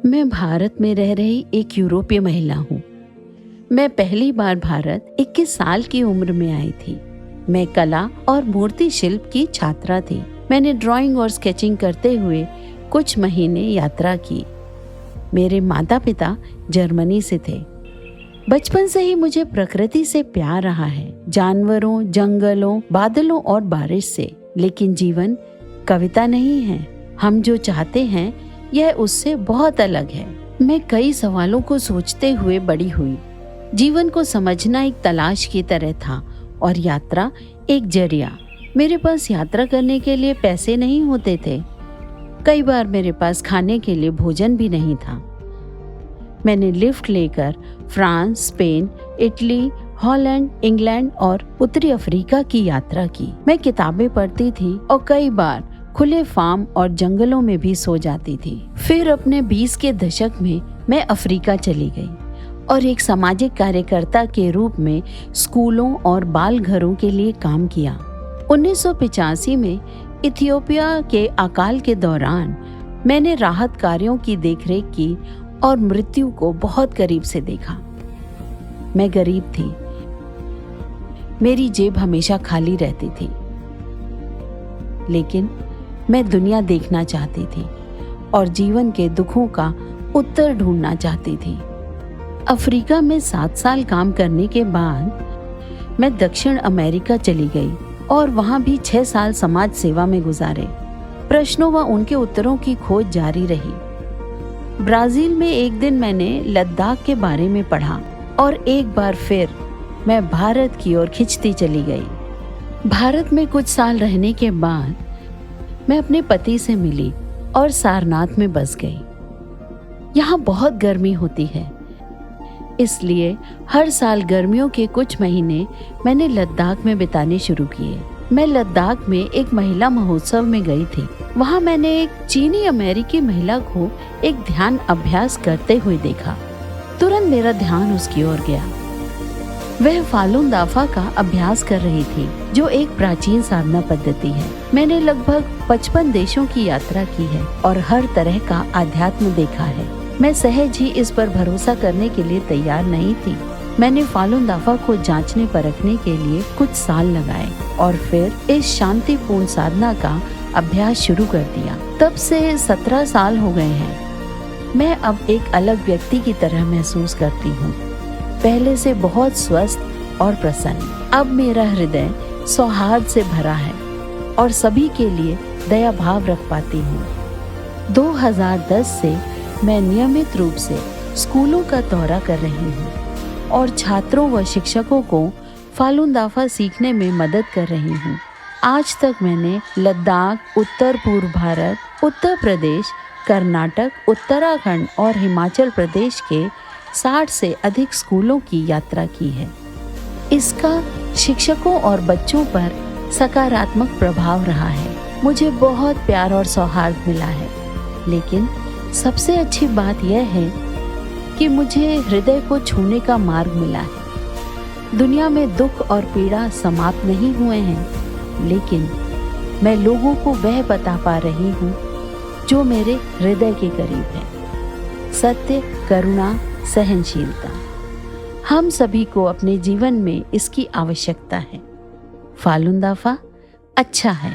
मैं भारत में रह रही एक यूरोपीय महिला हूँ। मैं पहली बार भारत 21 साल की उम्र में आई थी। मैं कला और मूर्ति शिल्प की छात्रा थी। मैंने ड्राइंग और स्केचिंग करते हुए कुछ महीने यात्रा की। मेरे माता पिता जर्मनी से थे। बचपन से ही मुझे प्रकृति से प्यार रहा है, जानवरों, जंगलों, बादलों और बारिश से। लेकिन जीवन कविता नहीं है। हम जो चाहते हैं यह उससे बहुत अलग है। मैं कई सवालों को सोचते हुए बड़ी हुई। जीवन को समझना एक तलाश की तरह था और यात्रा एक जरिया। मेरे पास यात्रा करने के लिए पैसे नहीं होते थे। कई बार मेरे पास खाने के लिए भोजन भी नहीं था। मैंने लिफ्ट लेकर France, Spain, Italy, Holland, England और उत्तरी अफ्रीका की यात्रा की। मैं किताबें पढ़ती थी और कई बार खुले फार्म और जंगलों में भी सो जाती थी। फिर अपने 20 के दशक में मैं अफ्रीका चली गई और एक सामाजिक कार्यकर्ता के रूप में स्कूलों और बाल घरों के लिए काम किया। 1985 में इथियोपिया के अकाल के दौरान मैंने राहत कार्यों की देखरेख की और मृत्यु को बहुत करीब से देखा। मैं गरीब थी। मेरी जेब हमेशा खाली रहती थी, लेकिन मैं दुनिया देखना चाहती थी और जीवन के दुखों का उत्तर ढूंढना चाहती थी। अफ्रीका में 7 साल काम करने के बाद मैं दक्षिण अमेरिका चली गई और वहां भी 6 साल समाज सेवा में गुजारे। प्रश्नों व उनके उत्तरों की खोज जारी रही। ब्राजील में एक दिन मैंने लद्दाख के बारे में पढ़ा और एक बार फिर मैं भारत की ओर खिंचती चली गई। भारत में कुछ साल रहने के बाद मैं अपने पति से मिली और सारनाथ में बस गई। यहाँ बहुत गर्मी होती है, इसलिए हर साल गर्मियों के कुछ महीने मैंने लद्दाख में बिताने शुरू किए। मैं लद्दाख में एक महिला महोत्सव में गई थी। वहाँ मैंने एक चीनी अमेरिकी महिला को एक ध्यान अभ्यास करते हुए देखा। तुरंत मेरा ध्यान उसकी ओर गया। वह फालून दाफा का अभ्यास कर रही थी, जो एक प्राचीन साधना पद्धति है। मैंने लगभग 55 देशों की यात्रा की है और हर तरह का आध्यात्म देखा है। मैं सहज ही इस पर भरोसा करने के लिए तैयार नहीं थी। मैंने फालून दाफा को जांचने परखने के लिए कुछ साल लगाए और फिर इस शांतिपूर्ण साधना का अभ्यास शुरू कर दिया। तब से 17 साल हो गए हैं। मैं अब एक अलग व्यक्ति की तरह महसूस करती हूँ, पहले से बहुत स्वस्थ और प्रसन्न। अब मेरा हृदय सौहार्द से भरा है और सभी के लिए दया भाव रख पाती हूँ। 2010 से मैं नियमित रूप से स्कूलों का दौरा कर रही हूँ और छात्रों व शिक्षकों को फालून दाफा सीखने में मदद कर रही हूँ। आज तक मैंने लद्दाख, उत्तर पूर्व भारत, उत्तर प्रदेश, कर्नाटक, उत्तराखंड और हिमाचल प्रदेश के 60 से अधिक स्कूलों की यात्रा की है। इसका शिक्षकों और बच्चों पर सकारात्मक प्रभाव रहा है। मुझे बहुत प्यार और सौहार्द मिला है, लेकिन सबसे अच्छी बात यह है कि मुझे हृदय को छूने का मार्ग मिला है। दुनिया में दुख और पीड़ा समाप्त नहीं हुए हैं, लेकिन मैं लोगों को वह बता पा रही हूँ जो मेरे हृदय के करीब है। सत्य, करुणा, सहनशीलता। हम सभी को अपने जीवन में इसकी आवश्यकता है। फालून दाफा अच्छा है।